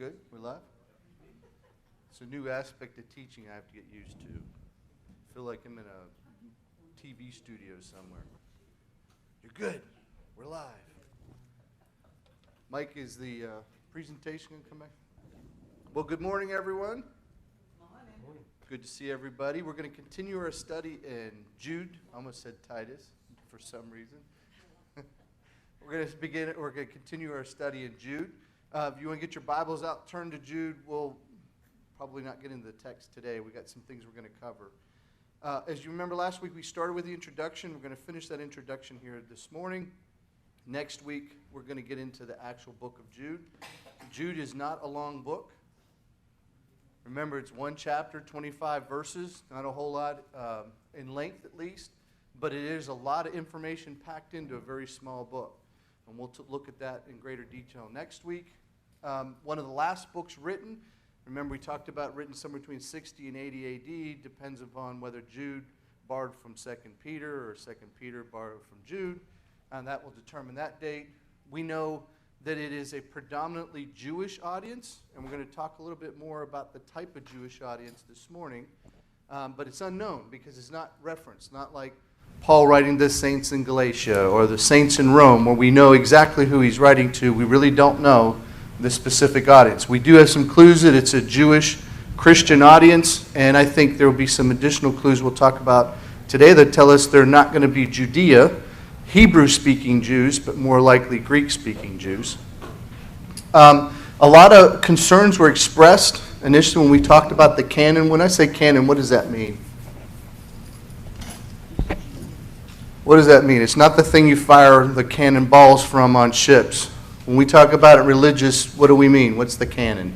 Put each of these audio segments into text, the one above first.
good? We're live? It's a new aspect of teaching I have to get used to. I feel like I'm in a TV studio somewhere. You're good. We're live. Mike, is the presentation going to come back? Well, good morning, everyone. Morning. Good to see everybody. We're going to continue our study in Jude. I almost said Titus for some reason. We're going to continue our study in Jude. If you want to get your Bibles out, turn to Jude. We'll probably not get into the text today. We got some things we're going to cover. As you remember, last week we started with the introduction. We're going to finish that introduction here this morning. Next week, we're going to get into the actual book of Jude. Jude is not a long book. Remember, it's one chapter, 25 verses, not a whole lot in length at least, but it is a lot of information packed into a very small book. And we'll look at that in greater detail next week. One of the last books written, remember we talked about written somewhere between 60 and 80 AD, depends upon whether Jude borrowed from 2 Peter or 2 Peter borrowed from Jude, and that will determine that date. We know that it is a predominantly Jewish audience, and we're going to talk a little bit more about the type of Jewish audience this morning, but it's unknown because it's not referenced, not like Paul writing the saints in Galatia or the saints in Rome, where we know exactly who he's writing to. We really don't know the specific audience. We do have some clues that it's a Jewish Christian audience, and I think there will be some additional clues we'll talk about today that tell us they're not going to be Judea, Hebrew-speaking Jews, but more likely Greek-speaking Jews. A lot of concerns were expressed initially when we talked about the canon. When I say canon, what does that mean? What does that mean? It's not the thing you fire the cannonballs from on ships. When we talk about it religious, what do we mean? What's the canon?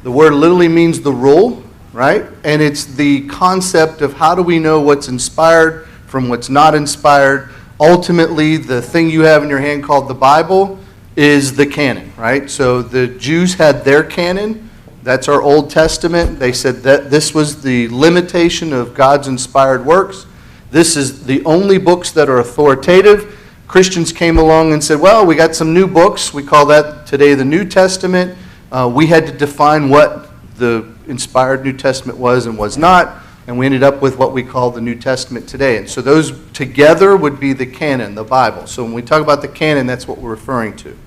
The word literally means the rule, right? And it's the concept of how do we know what's inspired from what's not inspired. Ultimately, the thing you have in your hand called the Bible is the canon, right? So the Jews had their canon. That's our Old Testament. They said that this was the limitation of God's inspired works. This is the only books that are authoritative. Christians came along and said, well, we got some new books. We call that today the New Testament. We had to define what the inspired New Testament was and was not, and we ended up with what we call the New Testament today. And so those together would be the canon, the Bible. So when we talk about the canon, that's what we're referring to.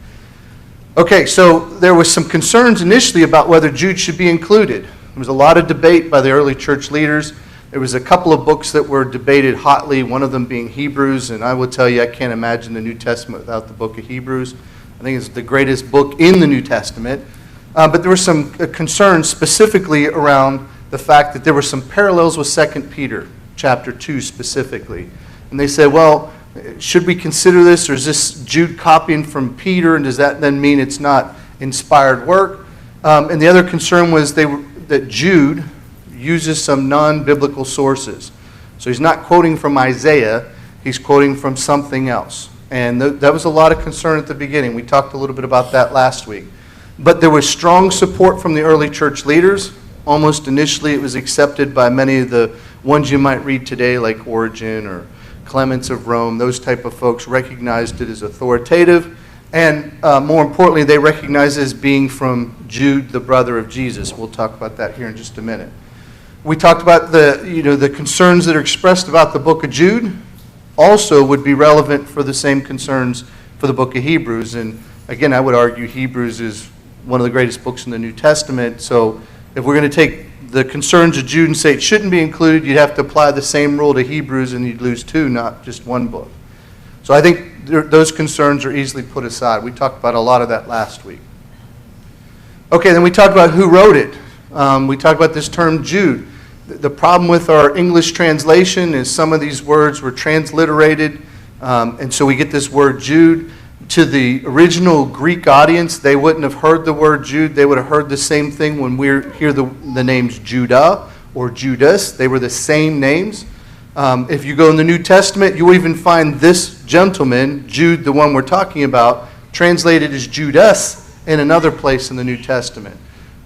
Okay, so there was some concerns initially about whether Jude should be included. There was a lot of debate by the early church leaders. There was a couple of books that were debated hotly, one of them being Hebrews, and I will tell you I can't imagine the New Testament without the book of Hebrews. I think it's the greatest book in the New Testament. But there were some concerns specifically around the fact that there were some parallels with 2 Peter chapter 2 specifically. And they said, well, should we consider this, or is this Jude copying from Peter, and does that then mean it's not inspired work? And the other concern was that Jude uses some non-biblical sources. So he's not quoting from Isaiah, he's quoting from something else. And that was a lot of concern at the beginning. We talked a little bit about that last week. But there was strong support from the early church leaders. Almost initially it was accepted by many of the ones you might read today, like Origen or Clements of Rome. Those type of folks recognized it as authoritative. And more importantly, they recognized it as being from Jude, the brother of Jesus. We'll talk about that here in just a minute. We talked about the concerns that are expressed about the book of Jude also would be relevant for the same concerns for the book of Hebrews. And again, I would argue Hebrews is one of the greatest books in the New Testament. So if we're going to take the concerns of Jude and say it shouldn't be included, you'd have to apply the same rule to Hebrews and you'd lose two, not just one book. So I think those concerns are easily put aside. We talked about a lot of that last week. Okay, then we talked about who wrote it. We talked about this term Jude. The problem with our English translation is some of these words were transliterated, and so we get this word Jude. To the original Greek audience, they wouldn't have heard the word Jude. They would have heard the same thing when we hear the names Judah or Judas. They were the same names. If you go in the New Testament, you will even find this gentleman, Jude, the one we're talking about, translated as Judas in another place in the New Testament.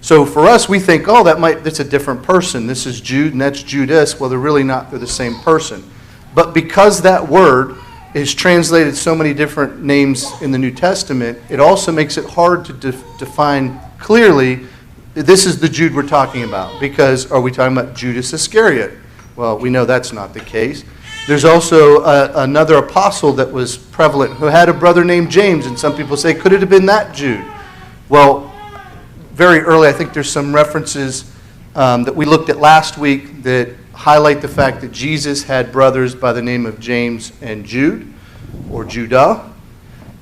So for us, we think, oh, that's a different person. This is Jude and that's Judas. Well, they're really not. They're the same person. But because that word is translated so many different names in the New Testament, it also makes it hard to define clearly, this is the Jude we're talking about, because are we talking about Judas Iscariot? Well, we know that's not the case. There's also another apostle that was prevalent who had a brother named James, and some people say, could it have been that Jude? Well, very early, I think there's some references that we looked at last week that highlight the fact that Jesus had brothers by the name of James and Jude, or Judah.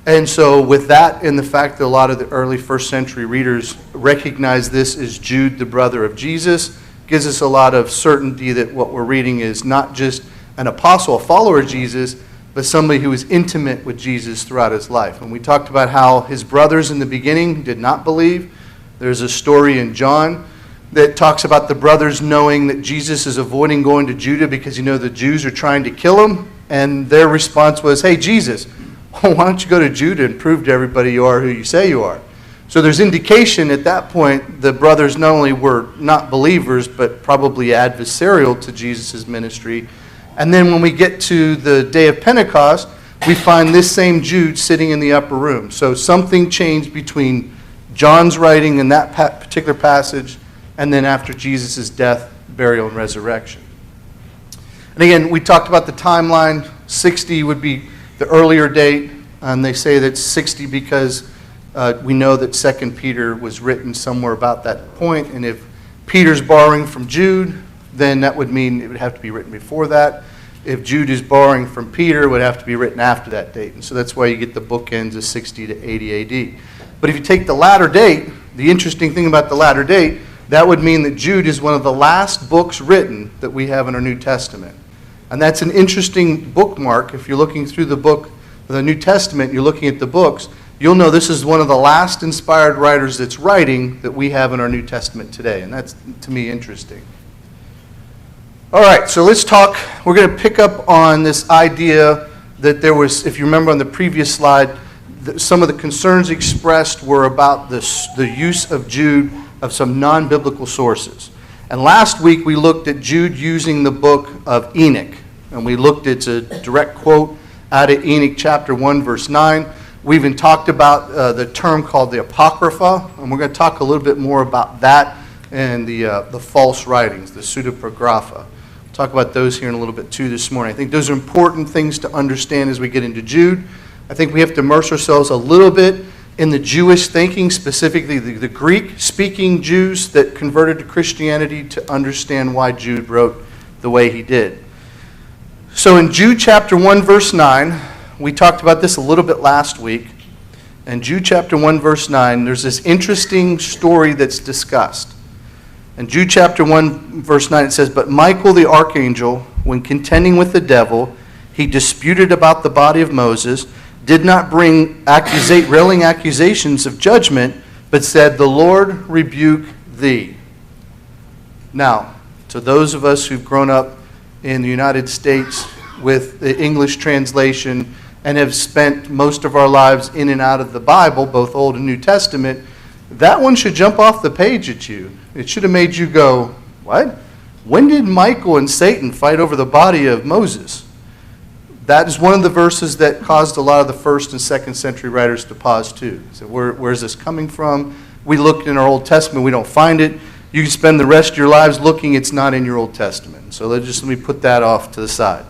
And so with that and the fact that a lot of the early first century readers recognize this as Jude, the brother of Jesus, gives us a lot of certainty that what we're reading is not just an apostle, a follower of Jesus, but somebody who was intimate with Jesus throughout his life. And we talked about how his brothers in the beginning did not believe. There's a story in John that talks about the brothers knowing that Jesus is avoiding going to Judah because the Jews are trying to kill him. And their response was, hey, Jesus, why don't you go to Judah and prove to everybody you are who you say you are? So there's indication at that point the brothers not only were not believers, but probably adversarial to Jesus' ministry. And then when we get to the day of Pentecost, we find this same Jude sitting in the upper room. So something changed between John's writing in that particular passage and then after Jesus' death, burial, and resurrection. And again, we talked about the timeline. 60 would be the earlier date. And they say that 60 because we know that 2 Peter was written somewhere about that point. And if Peter's borrowing from Jude, then that would mean it would have to be written before that. If Jude is borrowing from Peter, it would have to be written after that date. And so that's why you get the bookends of 60 to 80 AD. But if you take the latter date, the interesting thing about the latter date, that would mean that Jude is one of the last books written that we have in our New Testament. And that's an interesting bookmark. If you're looking through the book of the New Testament, you're looking at the books, you'll know this is one of the last inspired writers that's writing that we have in our New Testament today. And that's, to me, interesting. All right, so let's talk. We're going to pick up on this idea that there was, if you remember on the previous slide, some of the concerns expressed were about the use of Jude of some non-biblical sources. And last week we looked at Jude using the book of Enoch. And we looked at a direct quote out of Enoch chapter 1, verse 9. We even talked about the term called the Apocrypha. And we're going to talk a little bit more about that and the false writings, the pseudepigrapha. Talk about those here in a little bit too this morning. I think those are important things to understand as we get into Jude. I think we have to immerse ourselves a little bit in the Jewish thinking, specifically the Greek-speaking Jews that converted to Christianity, to understand why Jude wrote the way he did. So in Jude chapter 1, verse 9, we talked about this a little bit last week. In Jude chapter 1, verse 9, there's this interesting story that's discussed. In Jude chapter 1, verse 9, it says, "But Michael the archangel, when contending with the devil, he disputed about the body of Moses, did not bring railing accusations of judgment, but said, 'The Lord rebuke thee.'" Now, to those of us who've grown up in the United States with the English translation and have spent most of our lives in and out of the Bible, both Old and New Testament, that one should jump off the page at you. It should have made you go, what? When did Michael and Satan fight over the body of Moses? That is one of the verses that caused a lot of the first and second century writers to pause too. So where's this coming from? We looked in our Old Testament, we don't find it. You can spend the rest of your lives looking, it's not in your Old Testament. So let me put that off to the side.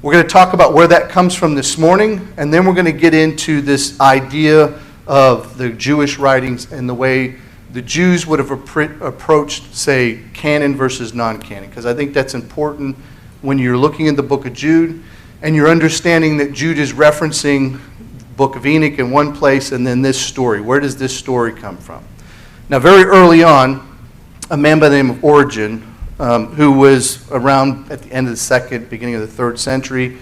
We're going to talk about where that comes from this morning, and then we're going to get into this idea of the Jewish writings and the way the Jews would have approached, say, canon versus non-canon, because I think that's important when you're looking at the book of Jude and you're understanding that Jude is referencing the book of Enoch in one place and then this story. Where does this story come from? Now, very early on, a man by the name of Origen, who was around at the end of the second, beginning of the third century,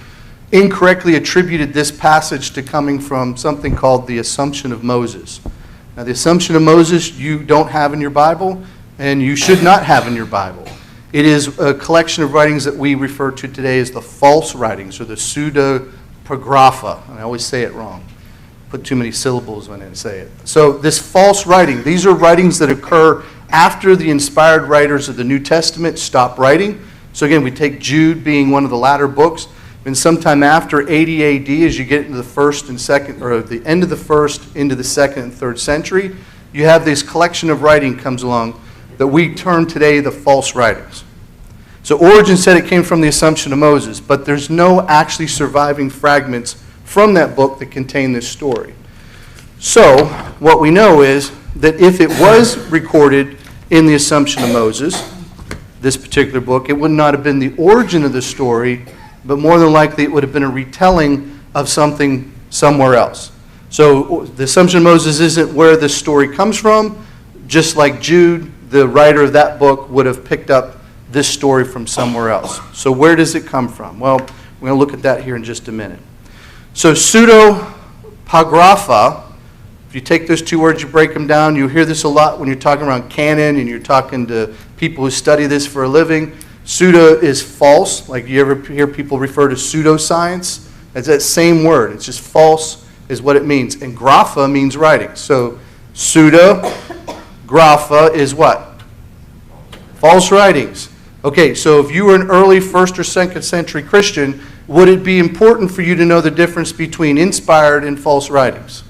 incorrectly attributed this passage to coming from something called the Assumption of Moses. Now, the Assumption of Moses you don't have in your Bible, and you should not have in your Bible. It is a collection of writings that we refer to today as the false writings, or the pseudepigrapha. And I always say it wrong. Put too many syllables when I say it. So this false writing, these are writings that occur after the inspired writers of the New Testament stop writing. So again, we take Jude being one of the latter books. And sometime after 80 AD, as you get into the first and second, or the end of the first into the second and third century, you have this collection of writing comes along that we term today the false writings. So Origen said it came from the Assumption of Moses, but there's no actually surviving fragments from that book that contain this story. So what we know is that if it was recorded in the Assumption of Moses, this particular book, it would not have been the origin of the story, but more than likely it would have been a retelling of something somewhere else. So the Assumption of Moses isn't where this story comes from, just like Jude, the writer of that book, would have picked up this story from somewhere else. So where does it come from? Well, we're going to look at that here in just a minute. So pseudepigrapha, if you take those two words, you break them down, you hear this a lot when you're talking around canon and you're talking to people who study this for a living. Pseudo is false, like you ever hear people refer to pseudoscience. It's that same word. It's just false is what it means. And grapha means writing. So pseudegrapha is what? False writings. Okay, so if you were an early 1st or 2nd century Christian, would it be important for you to know the difference between inspired and false writings?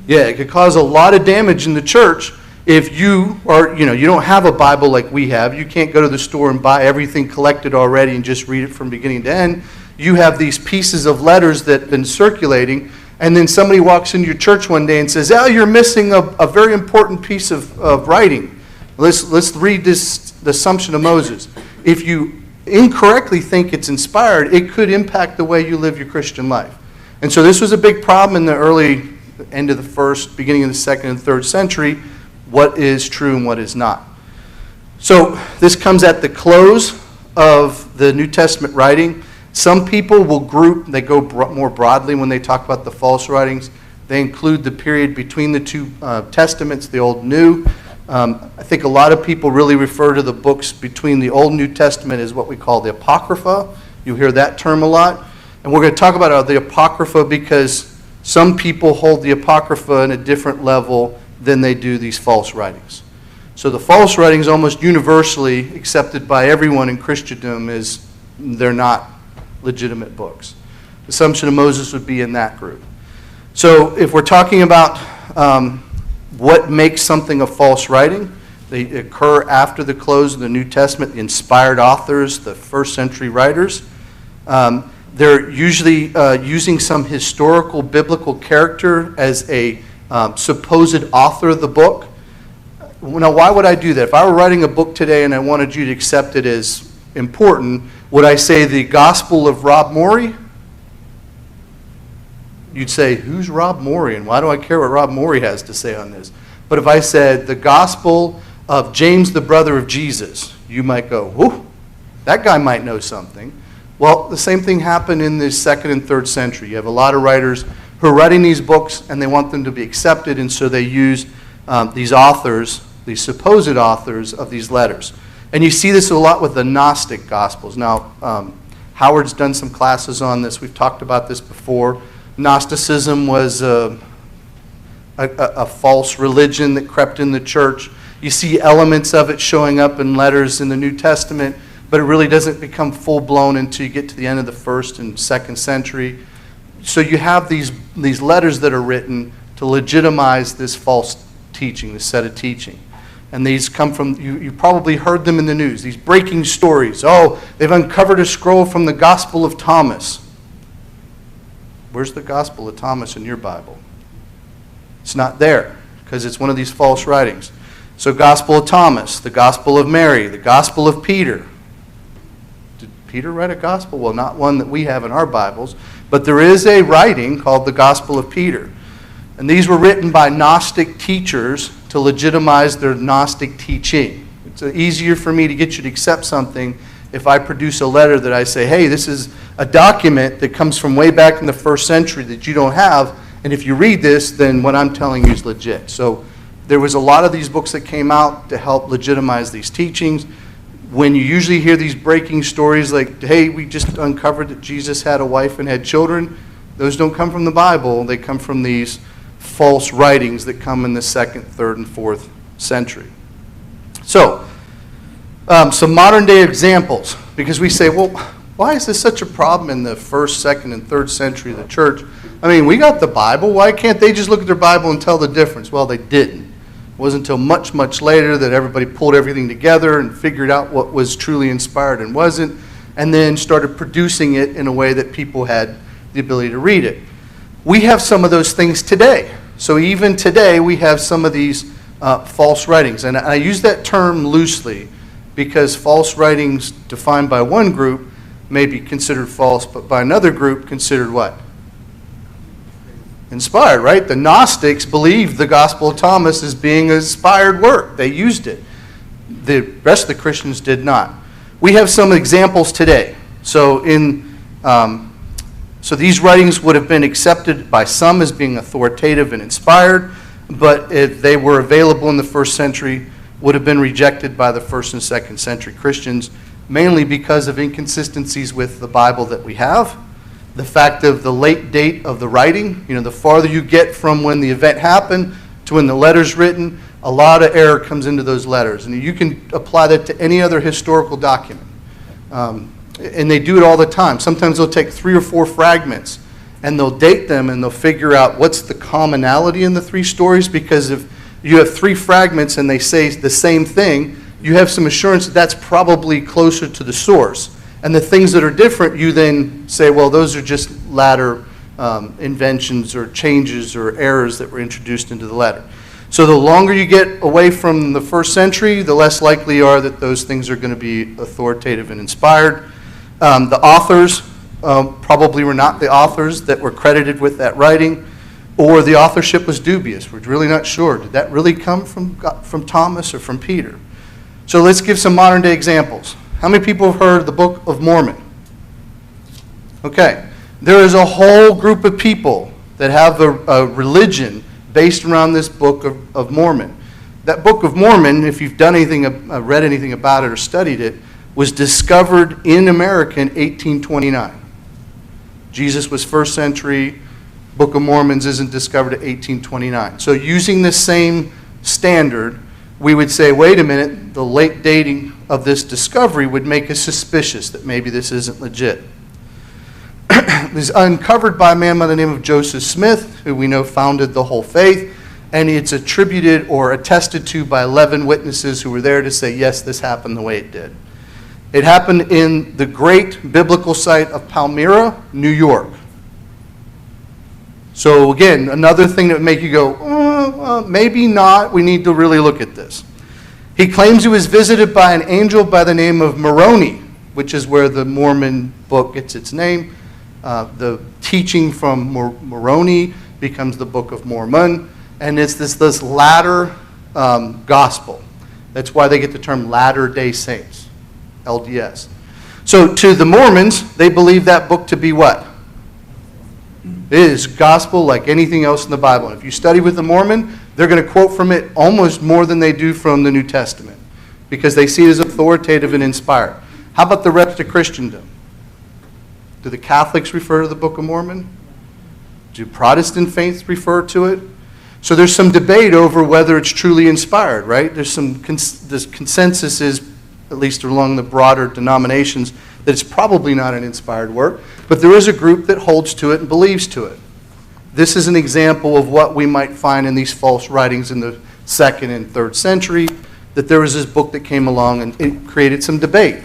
Yeah, it could cause a lot of damage in the church if you are, you don't have a Bible like we have. You can't go to the store and buy everything collected already and just read it from beginning to end. You have these pieces of letters that have been circulating, and then somebody walks into your church one day and says, "Oh, you're missing a very important piece of writing. Let's read this, the Assumption of Moses." If you incorrectly think it's inspired, it could impact the way you live your Christian life. And so this was a big problem in the early end of the first, beginning of the 2nd and 3rd century, what is true and what is not. So this comes at the close of the New Testament writing. Some people will group, they go more broadly when they talk about the false writings. They include the period between the two testaments, the Old and New. I think a lot of people really refer to the books between the Old and New Testament as what we call the Apocrypha. You hear that term a lot. And we're going to talk about the Apocrypha because some people hold the Apocrypha in a different level than they do these false writings. So the false writings, almost universally accepted by everyone in Christendom, is they're not legitimate books. The Assumption of Moses would be in that group. So if we're talking about what makes something a false writing, they occur after the close of the New Testament, the inspired authors, the 1st century writers. They're usually using some historical biblical character as a supposed author of the book. Now, why would I do that? If I were writing a book today and I wanted you to accept it as important, would I say the Gospel of Rob Morey? You'd say, who's Rob Morey and why do I care what Rob Morey has to say on this? But if I said the Gospel of James, the brother of Jesus, you might go, whoo, that guy might know something. Well, the same thing happened in the 2nd and 3rd century. You have a lot of writers who are writing these books and they want them to be accepted, and so they use these authors, these supposed authors of these letters. And you see this a lot with the Gnostic Gospels. Now, Howard's done some classes on this. We've talked about this before. Gnosticism was a false religion that crept in the church. You see elements of it showing up in letters in the New Testament, but it really doesn't become full-blown until you get to the end of the 1st and 2nd century. So you have these letters that are written to legitimize this false teaching, this set of teaching. And these come from, you probably heard them in the news, these breaking stories. Oh, they've uncovered a scroll from the Gospel of Thomas. Where's the Gospel of Thomas in your Bible? It's not there because it's one of these false writings. So Gospel of Thomas, the Gospel of Mary, the Gospel of Peter. Did Peter write a gospel? Well, not one that we have in our Bibles, but there is a writing called the Gospel of Peter. And these were written by Gnostic teachers to legitimize their Gnostic teaching. It's easier for me to get you to accept something if I produce a letter that I say, hey, this is a document that comes from way back in the 1st century that you don't have, and if you read this, then what I'm telling you is legit. So there was a lot of these books that came out to help legitimize these teachings. When you usually hear these breaking stories like, hey, we just uncovered that Jesus had a wife and had children, those don't come from the Bible. They come from these false writings that come in the 2nd, 3rd, and 4th century. So, some modern day examples, because we say, well, Why is this such a problem in the 1st, 2nd, and 3rd century of the church? I mean, we got the Bible. Why can't they just look at their Bible and tell the difference? Well, they didn't. It wasn't until much, much later that everybody pulled everything together and figured out what was truly inspired and wasn't, and then started producing it in a way that people had the ability to read it. We have some of those things today. So even today, we have some of these false writings. And I use that term loosely because false writings defined by one group may be considered false, but by another group considered what? Inspired, right? The Gnostics believed the Gospel of Thomas as being an inspired work. They used it. The rest of the Christians did not. We have some examples today. So these writings would have been accepted by some as being authoritative and inspired, but if they were available in the 1st century, would have been rejected by the 1st and 2nd century Christians, mainly because of inconsistencies with the Bible that we have. The fact of the late date of the writing, the farther you get from when the event happened to when the letter's written, a lot of error comes into those letters. And you can apply that to any other historical document. And they do it all the time. Sometimes they'll take 3 or 4 fragments and they'll date them and they'll figure out what's the commonality in the 3 stories, because if you have 3 fragments and they say the same thing, you have some assurance that that's probably closer to the source. And the things that are different, you then say, well, those are just latter inventions or changes or errors that were introduced into the letter. So the longer you get away from the 1st century, the less likely you are that those things are going to be authoritative and inspired. The authors probably were not the authors that were credited with that writing, or the authorship was dubious. We're really not sure. Did that really come from Thomas or from Peter? So let's give some modern day examples. How many people have heard of the Book of Mormon? Okay. There is a whole group of people that have a religion based around this Book of Mormon. That Book of Mormon, if you've done anything, read anything about it or studied it, was discovered in America in 1829. Jesus was 1st century. Book of Mormons isn't discovered at 1829. So using the same standard, we would say, wait a minute, the late dating of this discovery would make us suspicious that maybe this isn't legit. It was uncovered by a man by the name of Joseph Smith, who we know founded the whole faith, and it's attributed or attested to by 11 witnesses who were there to say, yes, this happened the way it did. It happened in the great biblical site of Palmyra, New York. So again, another thing that would make you go, maybe not, we need to really look at this. He claims he was visited by an angel by the name of Moroni, which is where the Mormon book gets its name. The teaching from Moroni becomes the Book of Mormon, and it's this latter gospel. That's why they get the term Latter-day Saints, LDS. So to the Mormons, they believe that book to be what? It is gospel like anything else in the Bible. And if you study with the Mormon, they're going to quote from it almost more than they do from the New Testament, because they see it as authoritative and inspired. How about the rest of Christendom? Do the Catholics refer to the Book of Mormon? Do Protestant faiths refer to it? So there's some debate over whether it's truly inspired, right? There's consensus is, at least along the broader denominations, that it's probably not an inspired work, but there is a group that holds to it and believes to it. This is an example of what we might find in these false writings in the 2nd and 3rd century, that there was this book that came along and it created some debate.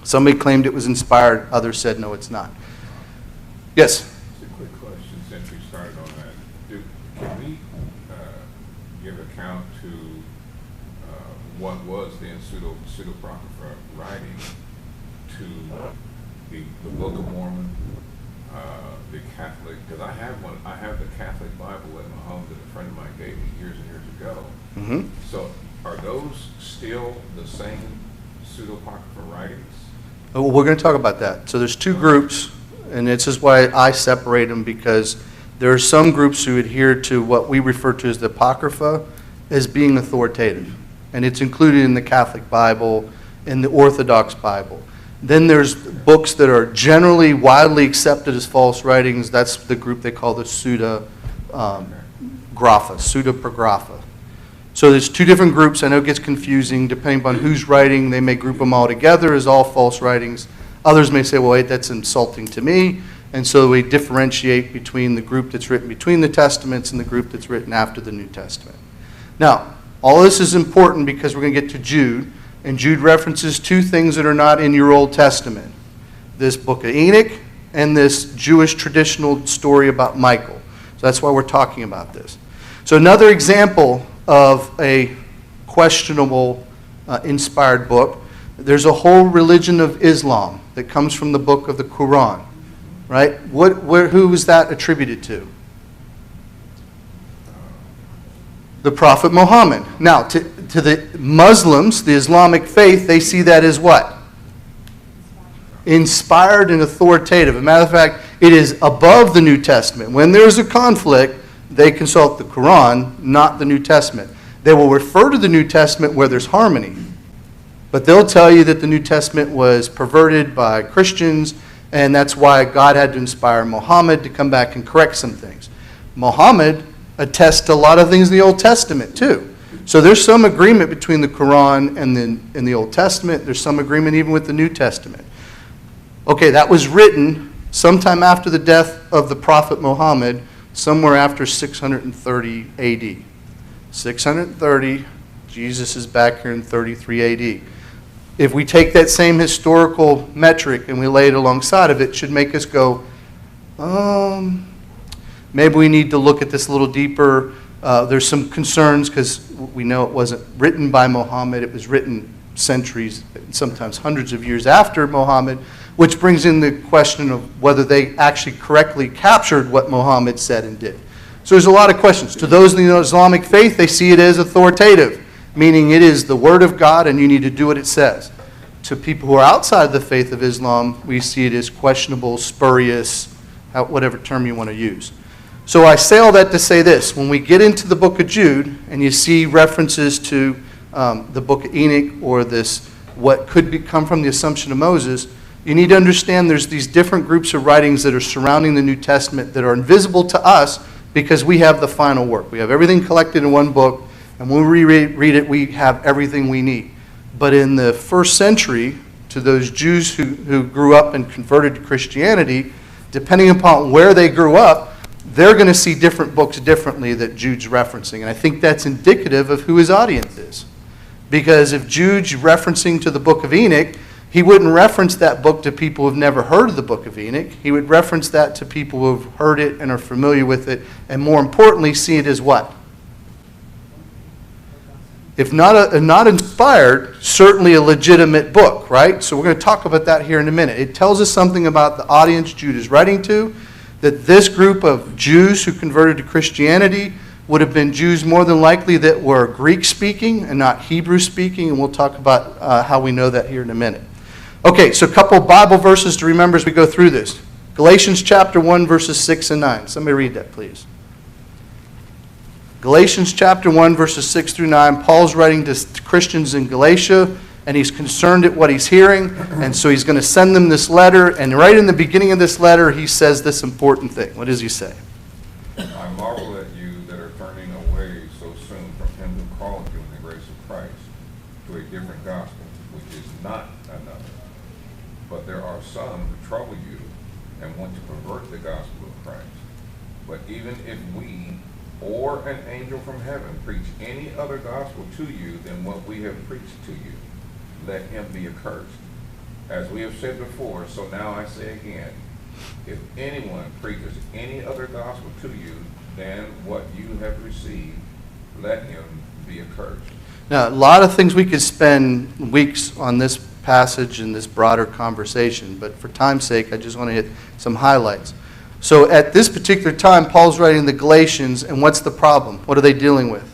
Somebody claimed it was inspired, others said no, it's not. Yes? Just a quick question since we started on that. Can we give account to what was then pseudepigrapha writing to the Book of Mormon, the Catholic, because I have the Catholic Bible at my home that a friend of mine gave me years and years ago. Mm-hmm. So are those still the same pseudepigrapha writings? Well, we're going to talk about that. So there's 2 groups, and this is why I separate them, because there are some groups who adhere to what we refer to as the Apocrypha as being authoritative. And it's included in the Catholic Bible, in the Orthodox Bible. Then there's books that are generally widely accepted as false writings. That's the group they call the pseudepigrapha. So there's 2 different groups. I know it gets confusing. Depending on who's writing, they may group them all together as all false writings. Others may say, well, wait, that's insulting to me. And so we differentiate between the group that's written between the Testaments and the group that's written after the New Testament. Now, all this is important because we're going to get to Jude, and Jude references two things that are not in your Old Testament. This book of Enoch and this Jewish traditional story about Michael. So that's why we're talking about this. So another example of a questionable inspired book, there's a whole religion of Islam that comes from the book of the Quran, right? Who is that attributed to? The Prophet Muhammad. Now, to the Muslims, the Islamic faith, they see that as what? Inspired and authoritative. As a matter of fact, it is above the New Testament. When there's a conflict, they consult the Quran, not the New Testament. They will refer to the New Testament where there's harmony. But they'll tell you that the New Testament was perverted by Christians, and that's why God had to inspire Muhammad to come back and correct some things. Muhammad attests to a lot of things in the Old Testament too. So there's some agreement between the Quran and the Old Testament. There's some agreement even with the New Testament. Okay, that was written sometime after the death of the Prophet Muhammad, somewhere after 630 AD. 630, Jesus is back here in 33 AD. If we take that same historical metric and we lay it alongside of it, it should make us go, maybe we need to look at this a little deeper. There's some concerns because we know it wasn't written by Muhammad. It was written centuries, sometimes hundreds of years after Muhammad, which brings in the question of whether they actually correctly captured what Muhammad said and did. So there's a lot of questions. To those in the Islamic faith, they see it as authoritative, meaning it is the word of God and you need to do what it says. To people who are outside the faith of Islam, we see it as questionable, spurious, whatever term you want to use. So I say all that to say this. When we get into the book of Jude and you see references to the book of Enoch or this, what could come from the Assumption of Moses, you need to understand there's these different groups of writings that are surrounding the New Testament that are invisible to us because we have the final work. We have everything collected in one book, and when we read it, we have everything we need. But in the first century, to those Jews who grew up and converted to Christianity, depending upon where they grew up, they're going to see different books differently that Jude's referencing. And I think that's indicative of who his audience is. Because if Jude's referencing to the book of Enoch, he wouldn't reference that book to people who've never heard of the book of Enoch. He would reference that to people who've heard it and are familiar with it, and more importantly, see it as what? If not inspired, certainly a legitimate book, right? So we're going to talk about that here in a minute. It tells us something about the audience Jude is writing to, that this group of Jews who converted to Christianity would have been Jews more than likely that were Greek-speaking and not Hebrew-speaking, and we'll talk about how we know that here in a minute. Okay, so a couple of Bible verses to remember as we go through this. Galatians chapter 1, verses 6 and 9. Somebody read that, please. Galatians chapter 1, verses 6 through 9. Paul's writing to Christians in Galatia, and he's concerned at what he's hearing, and so he's going to send them this letter, and right in the beginning of this letter, he says this important thing. What does he say? I marvel at you that are turning away so soon from him who called you in the grace of Christ to a different gospel, which is not another. But there are some who trouble you and want to pervert the gospel of Christ. But even if we or an angel from heaven preach any other gospel to you than what we have preached to you, let him be accursed. As we have said before, so now I say again, if anyone preaches any other gospel to you than what you have received, let him be accursed. Now, a lot of things we could spend weeks on this passage and this broader conversation, but for time's sake, I just want to hit some highlights. So at this particular time, Paul's writing the Galatians, and what's the problem? What are they dealing with?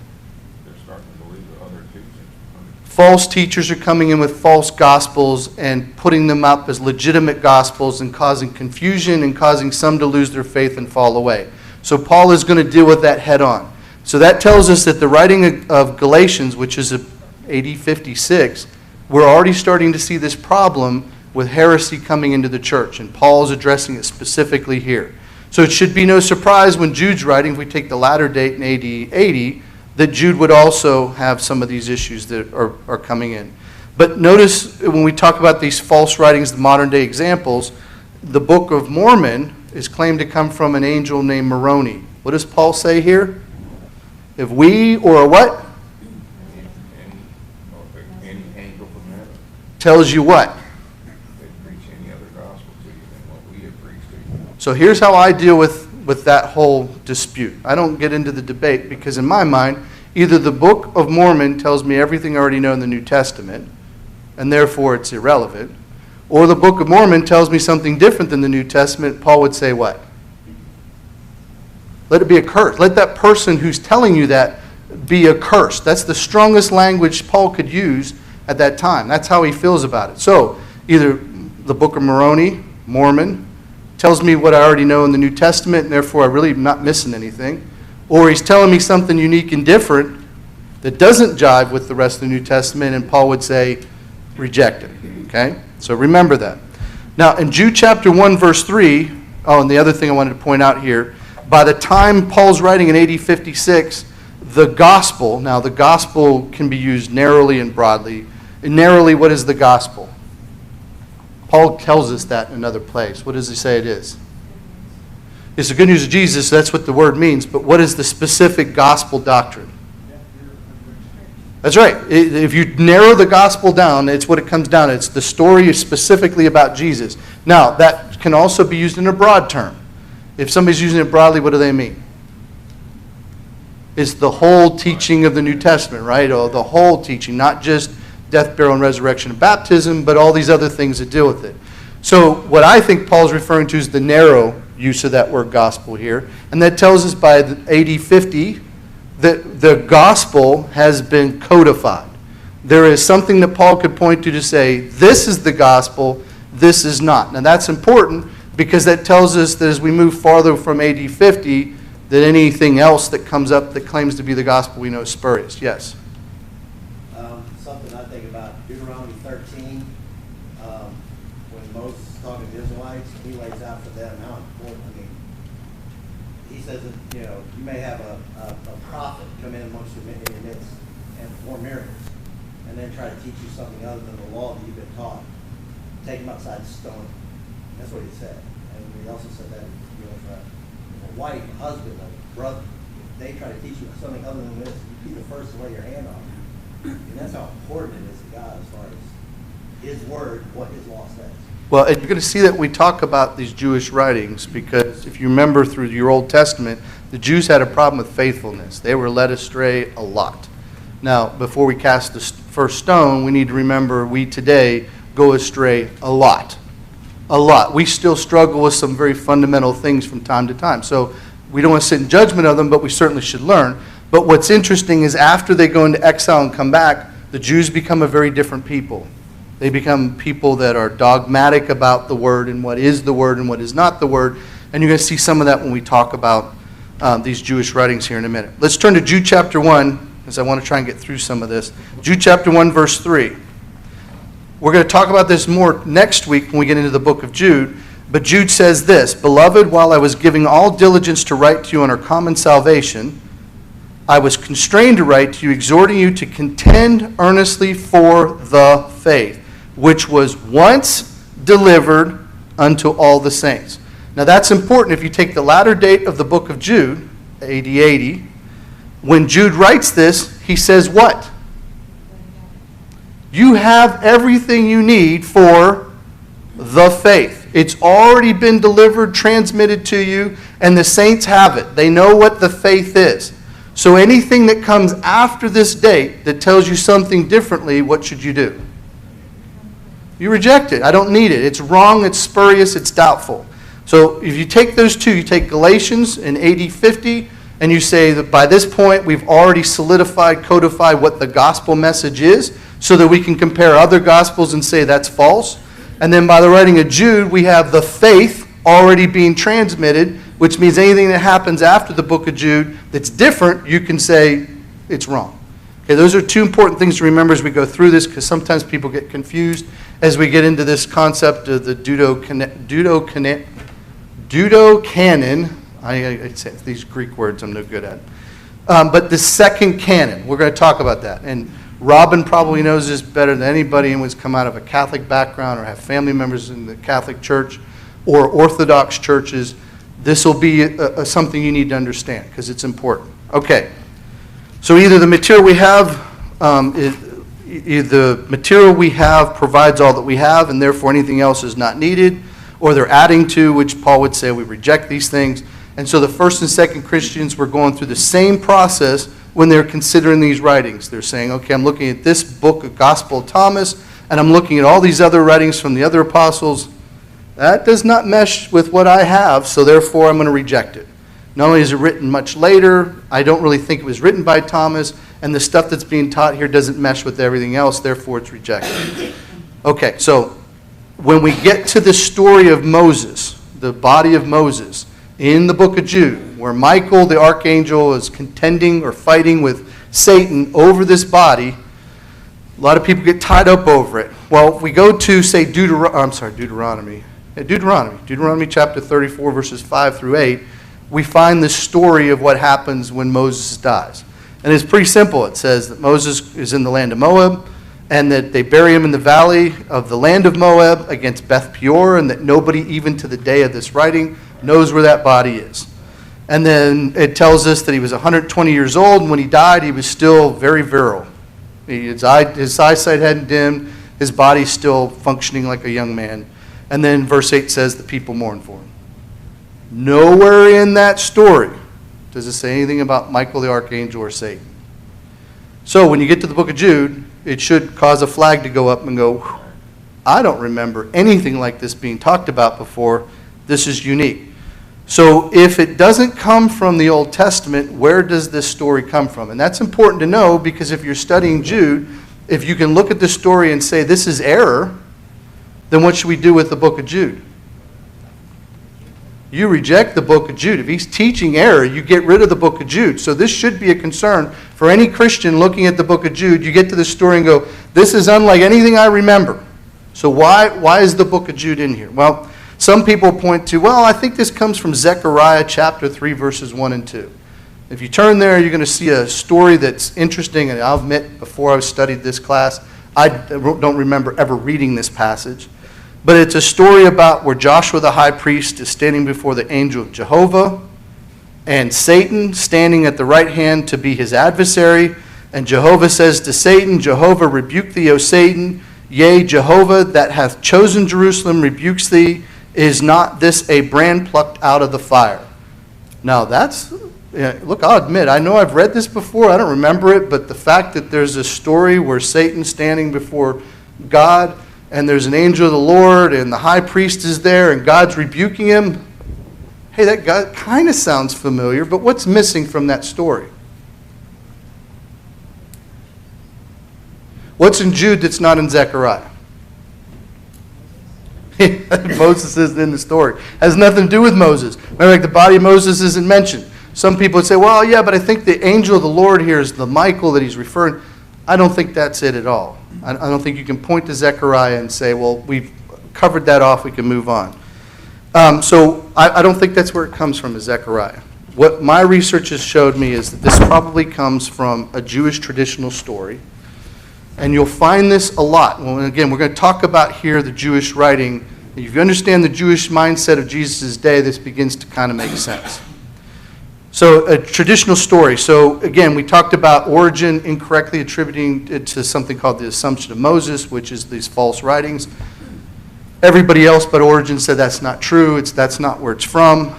They're starting to believe the other teaching. False teachers are coming in with false gospels and putting them up as legitimate gospels and causing confusion and causing some to lose their faith and fall away. So Paul is going to deal with that head on. So that tells us that the writing of Galatians, which is AD 56, we're already starting to see this problem with heresy coming into the church, and Paul is addressing it specifically here. So it should be no surprise when Jude's writing, if we take the latter date in AD 80, that Jude would also have some of these issues that are coming in. But notice when we talk about these false writings, the modern day examples, the Book of Mormon is claimed to come from an angel named Moroni. What does Paul say here? If we, or a what? Any angel from heaven, Tells you what? they preach any other gospel to you than what we have preached to you. So here's how I deal with that whole dispute. I don't get into the debate because in my mind, either the Book of Mormon tells me everything I already know in the New Testament, and therefore it's irrelevant, or the Book of Mormon tells me something different than the New Testament. Paul would say what? Let it be accursed. Let that person who's telling you that be accursed. That's the strongest language Paul could use at that time. That's how he feels about it. So either the Book of Mormon, tells me what I already know in the New Testament, and therefore I really am not missing anything, or he's telling me something unique and different that doesn't jive with the rest of the New Testament, and Paul would say, reject it. Okay? So remember that. Now, in Jude chapter 1, verse 3, and the other thing I wanted to point out here, by the time Paul's writing in AD 56, the gospel, now the gospel can be used narrowly and broadly. And narrowly, what is the gospel? Paul tells us that in another place. What does he say it is? It's the good news of Jesus, that's what the word means, but what is the specific gospel doctrine? That's right. If you narrow the gospel down, it's what it comes down to. It's the story specifically about Jesus. Now, that can also be used in a broad term. If somebody's using it broadly, what do they mean? It's the whole teaching of the New Testament, right? Or the whole teaching, not just death, burial, and resurrection and baptism, but all these other things that deal with it. So what I think Paul's referring to is the narrow use of that word gospel here. And that tells us by AD 50 that the gospel has been codified. There is something that Paul could point to say, this is the gospel, this is not. Now that's important because that tells us that as we move farther from AD 50, that anything else that comes up that claims to be the gospel we know is spurious. Yes? Something I think about Deuteronomy 13, when Moses is talking to the Israelites, he lays out for them how important. I mean, he says that you may have a prophet come in amongst your midst and perform miracles, and then try to teach you something other than the law that you've been taught. Take him outside and stone him. That's what he said. And he also said that for a wife, a husband, a brother, if they try to teach you something other than this, you be the first to lay your hand on them. And that's how important it is to God as far as His Word, what His law says. Well, and you're going to see that we talk about these Jewish writings because if you remember through your Old Testament, the Jews had a problem with faithfulness. They were led astray a lot. Now, before we cast the first stone, we need to remember we today go astray a lot. A lot. We still struggle with some very fundamental things from time to time. So we don't want to sit in judgment of them, but we certainly should learn. But what's interesting is after they go into exile and come back, the Jews become a very different people. They become people that are dogmatic about the Word and what is the Word and what is not the Word. And you're going to see some of that when we talk about these Jewish writings here in a minute. Let's turn to Jude chapter 1, because I want to try and get through some of this. Jude chapter 1, verse 3. We're going to talk about this more next week when we get into the book of Jude. But Jude says this, Beloved, while I was giving all diligence to write to you on our common salvation, I was constrained to write to you, exhorting you to contend earnestly for the faith, which was once delivered unto all the saints. Now that's important. If you take the latter date of the book of Jude, AD 80, when Jude writes this, he says what? You have everything you need for the faith. It's already been delivered, transmitted to you, and the saints have it. They know what the faith is. So anything that comes after this date that tells you something differently, what should you do? You reject it. I don't need it. It's wrong, it's spurious, it's doubtful. So if you take those two, you take Galatians in AD 50, and you say that by this point we've already solidified, codified what the gospel message is, so that we can compare other gospels and say that's false. And then by the writing of Jude, we have the faith already being transmitted, which means anything that happens after the book of Jude that's different, you can say it's wrong. Okay, those are two important things to remember as we go through this, because sometimes people get confused as we get into this concept of the Deuterocanon. I say these Greek words I'm no good at. But the second canon, we're going to talk about that. And Robin probably knows this better than anybody and was come out of a Catholic background or have family members in the Catholic Church or Orthodox churches. This will be something you need to understand because it's important. Okay, so either the material we have provides all that we have and therefore anything else is not needed, or they're adding to, which Paul would say we reject these things. And so the first and second Christians were going through the same process when they're considering these writings. They're saying, okay, I'm looking at this book of Gospel of Thomas, and I'm looking at all these other writings from the other apostles. That does not mesh with what I have, so therefore I'm going to reject it. Not only is it written much later, I don't really think it was written by Thomas, and the stuff that's being taught here doesn't mesh with everything else, therefore it's rejected. Okay, so when we get to the story of Moses, the body of Moses, in the book of Jude, where Michael the archangel is contending or fighting with Satan over this body, a lot of people get tied up over it. Well, if we go to, say, Deuteronomy chapter 34, verses 5 through 8, we find the story of what happens when Moses dies. And it's pretty simple. It says that Moses is in the land of Moab, and that they bury him in the valley of the land of Moab against Beth Peor, and that nobody, even to the day of this writing, knows where that body is. And then it tells us that he was 120 years old, and when he died, he was still very virile. His eyesight hadn't dimmed, his body's still functioning like a young man. And then verse 8 says the people mourn for him. Nowhere in that story does it say anything about Michael the archangel or Satan. So when you get to the book of Jude, it should cause a flag to go up and go, I don't remember anything like this being talked about before. This is unique. So if it doesn't come from the Old Testament, where does this story come from? And that's important to know because if you're studying Jude, if you can look at the story and say this is error, then what should we do with the book of Jude? You reject the book of Jude. If he's teaching error, you get rid of the book of Jude. So this should be a concern for any Christian looking at the book of Jude. You get to the story and go, this is unlike anything I remember. So why is the book of Jude in here? Well, some people point to, well, I think this comes from Zechariah chapter 3, verses 1 and 2. If you turn there, you're going to see a story that's interesting, and I'll admit, before I studied this class, I don't remember ever reading this passage. But it's a story about where Joshua the high priest is standing before the angel of Jehovah, and Satan standing at the right hand to be his adversary. And Jehovah says to Satan, Jehovah rebuke thee, O Satan. Yea, Jehovah that hath chosen Jerusalem rebukes thee. Is not this a brand plucked out of the fire? Now that's, look, I'll admit, I know I've read this before. I don't remember it, but the fact that there's a story where Satan's standing before God, and there's an angel of the Lord, and the high priest is there, and God's rebuking him. Hey, that guy kind of sounds familiar, but what's missing from that story? What's in Jude that's not in Zechariah? Moses isn't in the story. Has nothing to do with Moses. Remember, like the body of Moses isn't mentioned. Some people would say, well, yeah, but I think the angel of the Lord here is the Michael that he's referring. I don't think that's it at all. I don't think you can point to Zechariah and say, well, we've covered that off, we can move on. So I don't think that's where it comes from, is Zechariah. What my research has showed me is that this probably comes from a Jewish traditional story. And you'll find this a lot. Well, again, we're going to talk about here the Jewish writing. If you understand the Jewish mindset of Jesus' day, this begins to kind of make sense. So a traditional story. So again, we talked about Origen incorrectly attributing it to something called the Assumption of Moses, which is these false writings. Everybody else but Origen said that's not true. That's not where it's from,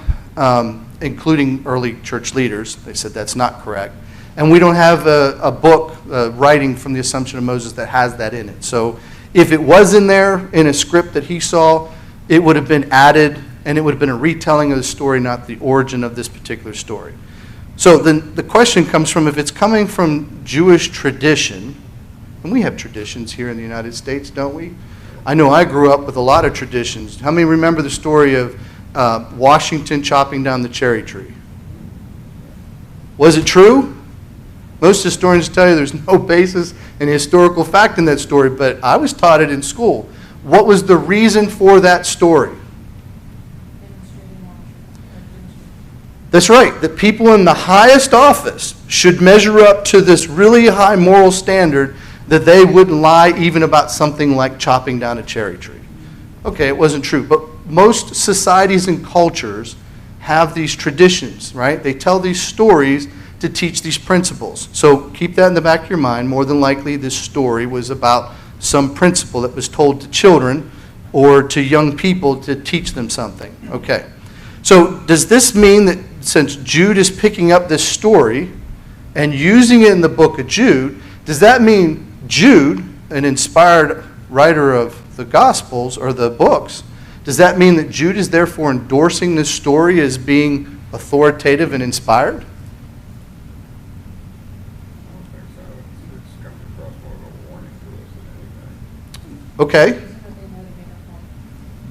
including early church leaders. They said that's not correct. And we don't have a book writing from the Assumption of Moses that has that in it. So if it was in there in a script that he saw, it would have been added, and it would have been a retelling of the story, not the origin of this particular story. So then the question comes from, if it's coming from Jewish tradition, and we have traditions here in the United States, don't we? I know I grew up with a lot of traditions. How many remember the story of Washington chopping down the cherry tree? Was it true? Most historians tell you there's no basis in historical fact in that story, but I was taught it in school. What was the reason for that story? That's right. The people in the highest office should measure up to this really high moral standard that they wouldn't lie even about something like chopping down a cherry tree. Okay, it wasn't true, but most societies and cultures have these traditions, right? They tell these stories to teach these principles. So keep that in the back of your mind. More than likely, this story was about some principle that was told to children or to young people to teach them something. Okay. So does this mean that since Jude is picking up this story and using it in the book of Jude, does that mean Jude, an inspired writer of the Gospels or the books, does that mean that Jude is therefore endorsing this story as being authoritative and inspired? Okay.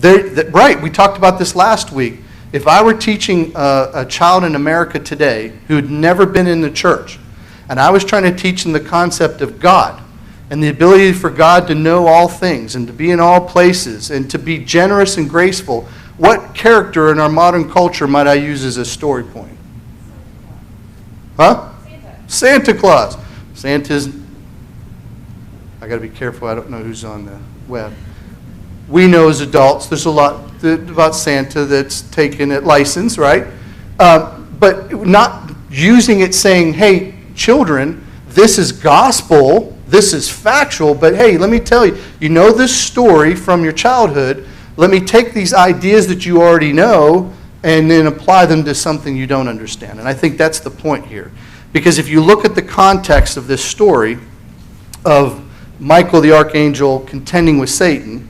Right, we talked about this last week. If I were teaching a child in America today who had never been in the church, and I was trying to teach them the concept of God and the ability for God to know all things and to be in all places and to be generous and graceful, what character in our modern culture might I use as a story point? Huh? Santa Claus. Santa's, I got to be careful, I don't know who's on the web. We know as adults there's a lot about Santa that's taken at license, right? But not using it saying, hey, children, this is gospel, this is factual, but hey, let me tell you, you know this story from your childhood. Let me take these ideas that you already know and then apply them to something you don't understand. And I think that's the point here. Because if you look at the context of this story of Michael the archangel contending with Satan,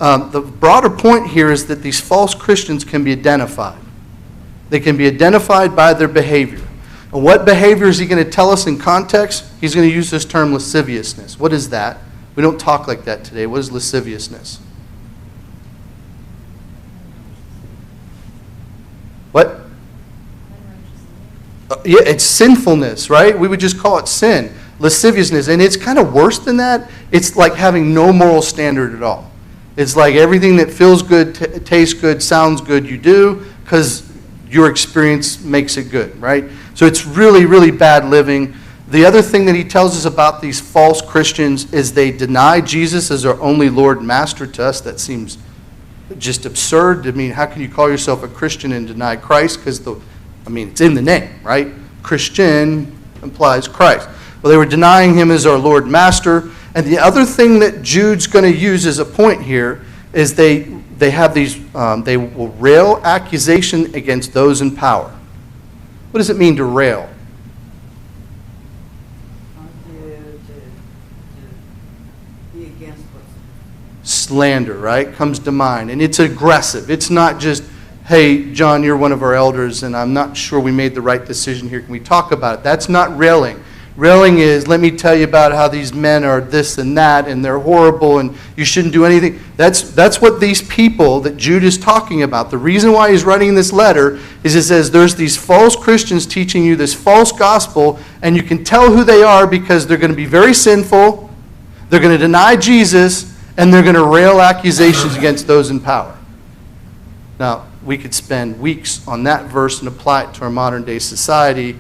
the broader point here is that these false Christians can be identified. They can be identified by their behavior. And what behavior is he going to tell us in context? He's going to use this term lasciviousness. What is that? We don't talk like that today. What is lasciviousness? What? Yeah, it's sinfulness, right? We would just call it sin. Lasciviousness. And it's kind of worse than that. It's like having no moral standard at all. It's like everything that feels good, tastes good, sounds good, you do because your experience makes it good, right? So it's really, really bad living. The other thing that he tells us about these false Christians is they deny Jesus as our only Lord and Master. To us, that seems just absurd. I mean, how can you call yourself a Christian and deny Christ? Because it's in the name, right? Christian implies Christ. Well, they were denying him as our Lord and Master. And the other thing that Jude's going to use as a point here is they have these, they will rail accusation against those in power. What does it mean to rail? To be against what's Slander, right? Comes to mind. And it's aggressive. It's not just, hey, John, you're one of our elders, and I'm not sure we made the right decision here. Can we talk about it? That's not railing. Railing is, let me tell you about how these men are this and that, and they're horrible, and you shouldn't do anything. That's what these people that Jude is talking about. The reason why he's writing this letter is it says there's these false Christians teaching you this false gospel, and you can tell who they are because they're going to be very sinful, they're going to deny Jesus, and they're going to rail accusations against those in power. Now, we could spend weeks on that verse and apply it to our modern day society.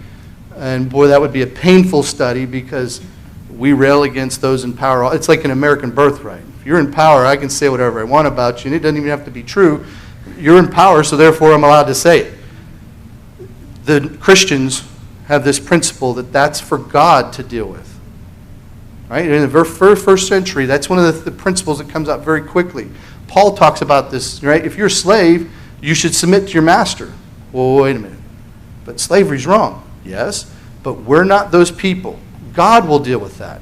And boy, that would be a painful study because we rail against those in power. It's like an American birthright. If you're in power, I can say whatever I want about you, and it doesn't even have to be true. You're in power, so therefore I'm allowed to say it. The Christians have this principle that that's for God to deal with. Right? In the first century, that's one of the principles that comes out very quickly. Paul talks about this, right? If you're a slave, you should submit to your master. Well, wait a minute. But slavery's wrong. Yes, but we're not those people. God will deal with that.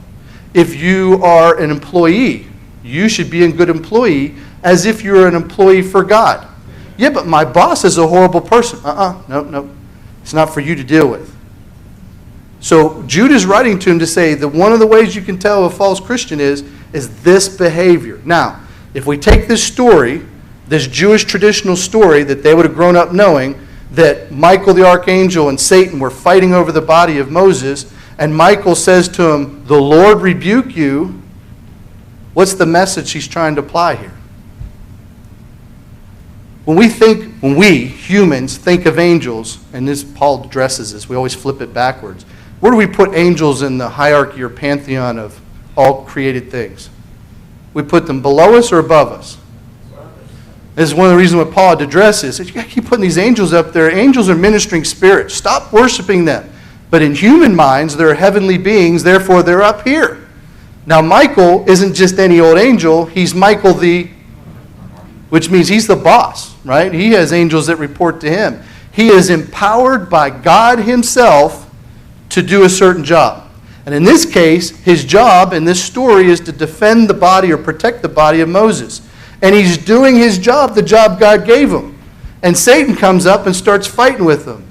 If you are an employee, you should be a good employee as if you're an employee for God. Yeah, but my boss is a horrible person. No. It's not for you to deal with. So Jude is writing to him to say that one of the ways you can tell a false Christian is this behavior. Now, if we take this story, this Jewish traditional story that they would have grown up knowing, that Michael the archangel and Satan were fighting over the body of Moses, and Michael says to him, the Lord rebuke you. What's the message he's trying to apply here? When we humans think of angels, and this Paul addresses this, we always flip it backwards. Where do we put angels in the hierarchy or pantheon of all created things? We put them below us or above us? This is one of the reasons what Paul had to address is that you got to keep putting these angels up there. Angels are ministering spirits. Stop worshiping them. But in human minds, they're heavenly beings, therefore they're up here. Now Michael isn't just any old angel. He's Michael which means he's the boss, right? He has angels that report to him. He is empowered by God himself to do a certain job. And in this case, his job in this story is to defend the body or protect the body of Moses. And he's doing his job, the job God gave him. And Satan comes up and starts fighting with him.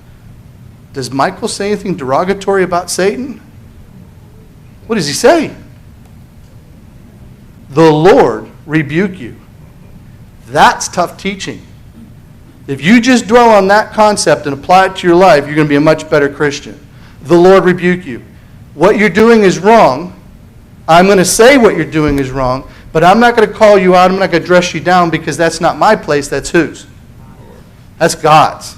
Does Michael say anything derogatory about Satan? What does he say? The Lord rebuke you. That's tough teaching. If you just dwell on that concept and apply it to your life, you're going to be a much better Christian. The Lord rebuke you. What you're doing is wrong. I'm going to say what you're doing is wrong, but I'm not going to call you out. I'm not going to dress you down because that's not my place. That's whose? That's God's.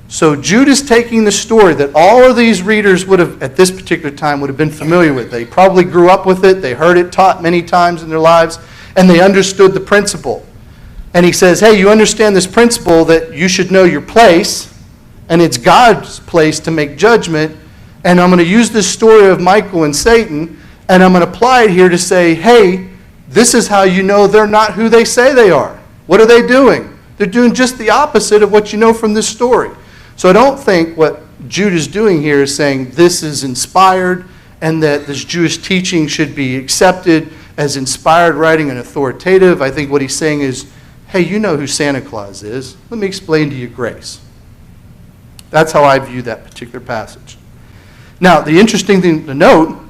So Jude is taking the story that all of these readers would have, at this particular time, would have been familiar with. They probably grew up with it. They heard it taught many times in their lives, and they understood the principle. And he says, hey, you understand this principle that you should know your place, and it's God's place to make judgment, and I'm going to use this story of Michael and Satan, and I'm going to apply it here to say, hey, this is how you know they're not who they say they are. What are they doing? They're doing just the opposite of what you know from this story. So I don't think what Jude is doing here is saying this is inspired and that this Jewish teaching should be accepted as inspired writing and authoritative. I think what he's saying is, hey, you know who Santa Claus is. Let me explain to you grace. That's how I view that particular passage. Now, the interesting thing to note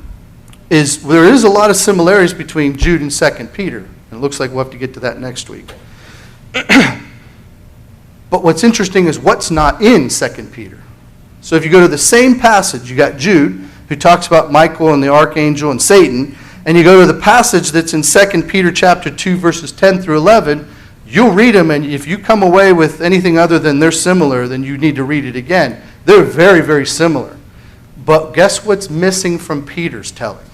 is there is a lot of similarities between Jude and 2 Peter. And it looks like we'll have to get to that next week. But what's interesting is what's not in 2 Peter. So if you go to the same passage, you got Jude, who talks about Michael and the archangel and Satan, and you go to the passage that's in 2 Peter chapter 2, verses 10 through 11, you'll read them, and if you come away with anything other than they're similar, then you need to read it again. They're very, very similar. But guess what's missing from Peter's telling?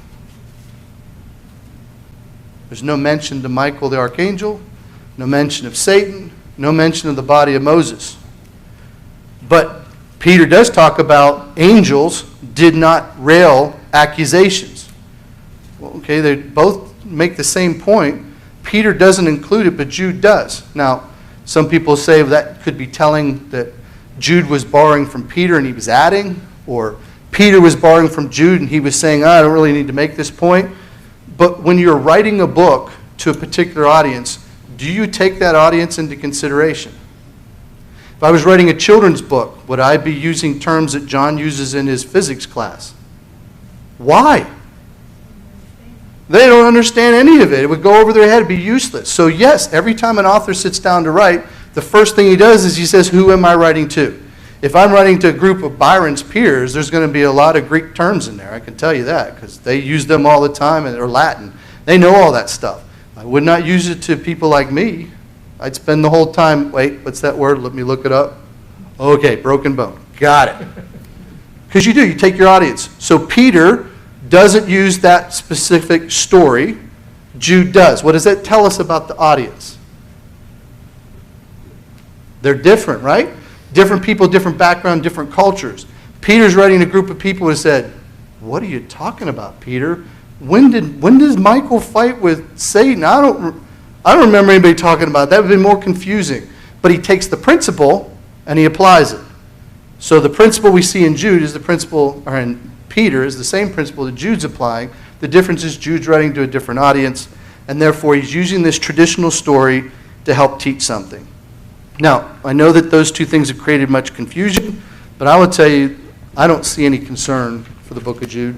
There's no mention to Michael the archangel, no mention of Satan, no mention of the body of Moses. But Peter does talk about angels did not rail accusations. Well, okay, they both make the same point. Peter doesn't include it, but Jude does. Now, some people say that could be telling that Jude was borrowing from Peter and he was adding, or Peter was borrowing from Jude and he was saying, I don't really need to make this point. But when you're writing a book to a particular audience, do you take that audience into consideration? If I was writing a children's book, would I be using terms that John uses in his physics class? Why? They don't understand any of it. It would go over their head. It would be useless. So yes, every time an author sits down to write, the first thing he does is he says, who am I writing to? If I'm writing to a group of Byron's peers, there's going to be a lot of Greek terms in there. I can tell you that because they use them all the time, or Latin. They know all that stuff. I would not use it to people like me. I'd spend the whole time, wait, what's that word? Let me look it up. Okay, broken bone. Got it. Because you do. You take your audience. So Peter doesn't use that specific story. Jude does. What does that tell us about the audience? They're different, right? Different people, different background, different cultures. Peter's writing to a group of people who said, what are you talking about, Peter? When does Michael fight with Satan? I don't remember anybody talking about it. That would be more confusing. But he takes the principle and he applies it. So the principle we see in Jude is the principle, or in Peter is the same principle that Jude's applying. The difference is Jude's writing to a different audience, and therefore he's using this traditional story to help teach something. Now, I know that those two things have created much confusion, but I will tell you, I don't see any concern for the book of Jude,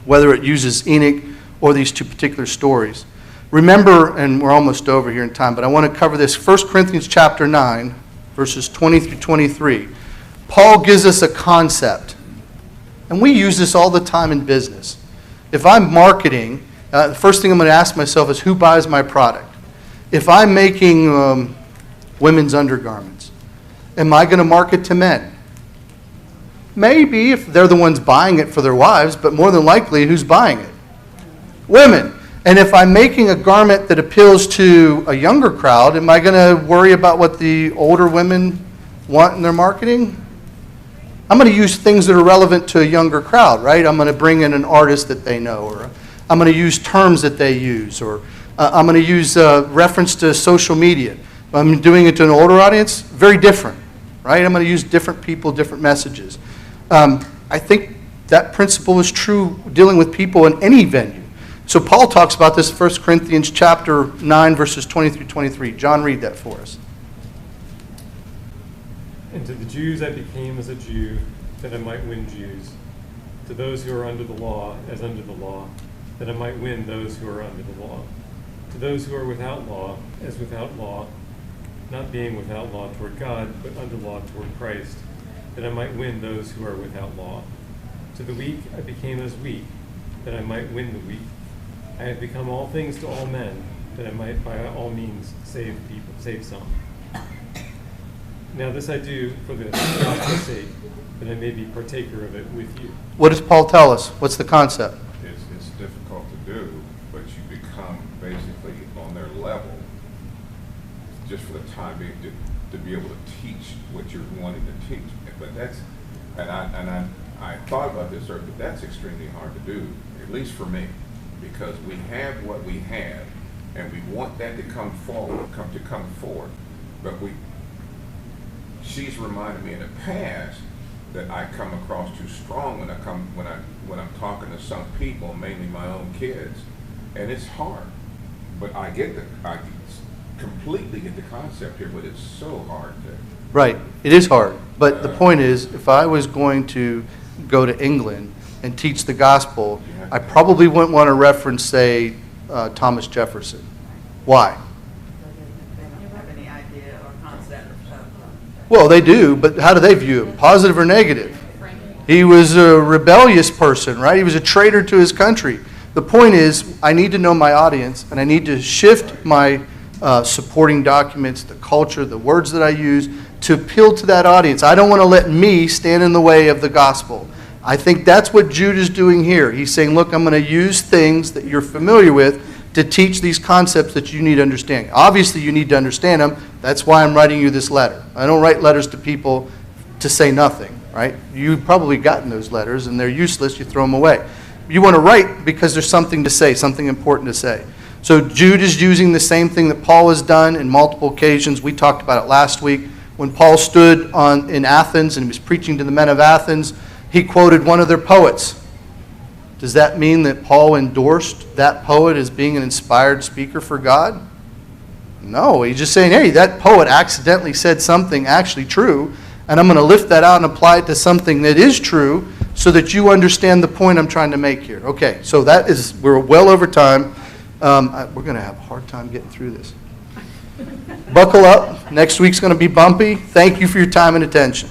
whether it uses Enoch or these two particular stories. Remember, and we're almost over here in time, but I want to cover this, 1 Corinthians chapter 9, verses 20 through 23. Paul gives us a concept, and we use this all the time in business. If I'm marketing, the first thing I'm going to ask myself is who buys my product? If I'm making women's undergarments, am I going to market to men? Maybe if they're the ones buying it for their wives, but more than likely, who's buying it? women. And if I'm making a garment that appeals to a younger crowd, am I going to worry about what the older women want in their marketing? I'm going to use things that are relevant to a younger crowd, right? I'm going to bring in an artist that they know, or I'm going to use terms that they use, or I'm going to use reference to social media. If I'm doing it to an older audience, very different, right? I'm going to use different people, different messages. I think that principle is true dealing with people in any venue. So Paul talks about this in 1 Corinthians chapter 9, verses 20 through 23. John, read that for us. And to the Jews I became as a Jew, that I might win Jews. To those who are under the law, as under the law, that I might win those who are under the law. To those who are without law, as without law, not being without law toward God, but under law toward Christ, that I might win those who are without law. To the weak I became as weak, that I might win the weak. I have become all things to all men, that I might by all means save people, save some. Now this I do for the gospel's sake, that I may be partaker of it with you. What does Paul tell us? What's the concept? It's difficult to do, but you become basically on their level just for the time being to be able to teach what you're wanting to teach. But that's, and I thought about this earlier, but that's extremely hard to do, at least for me, because we have what we have, and we want that to come forward, but she's reminded me in the past that I come across too strong when I'm talking to some people, mainly my own kids, and it's hard. But I completely get the concept here, but it's so hard to. Right, it is hard. But the point is, if I was going to go to England and teach the gospel, I probably wouldn't want to reference, say, Thomas Jefferson. Why? They don't have any idea or concept of. Well, they do, but how do they view him? Positive or negative? He was a rebellious person, right? He was a traitor to his country. The point is, I need to know my audience, and I need to shift my supporting documents, the culture, the words that I use, to appeal to that audience. I don't want to let me stand in the way of the gospel. I think that's what Jude is doing here. He's saying, look, I'm going to use things that you're familiar with to teach these concepts that you need to understand. Obviously, you need to understand them. That's why I'm writing you this letter. I don't write letters to people to say nothing, right? You've probably gotten those letters, and they're useless. You throw them away. You want to write because there's something to say, something important to say. So Jude is using the same thing that Paul has done in multiple occasions. We talked about it last week. When Paul stood in Athens and he was preaching to the men of Athens, he quoted one of their poets. Does that mean that Paul endorsed that poet as being an inspired speaker for God? No, he's just saying, hey, that poet accidentally said something actually true, and I'm going to lift that out and apply it to something that is true so that you understand the point I'm trying to make here. Okay, so we're well over time. We're going to have a hard time getting through this. Buckle up. Next week's going to be bumpy. Thank you for your time and attention.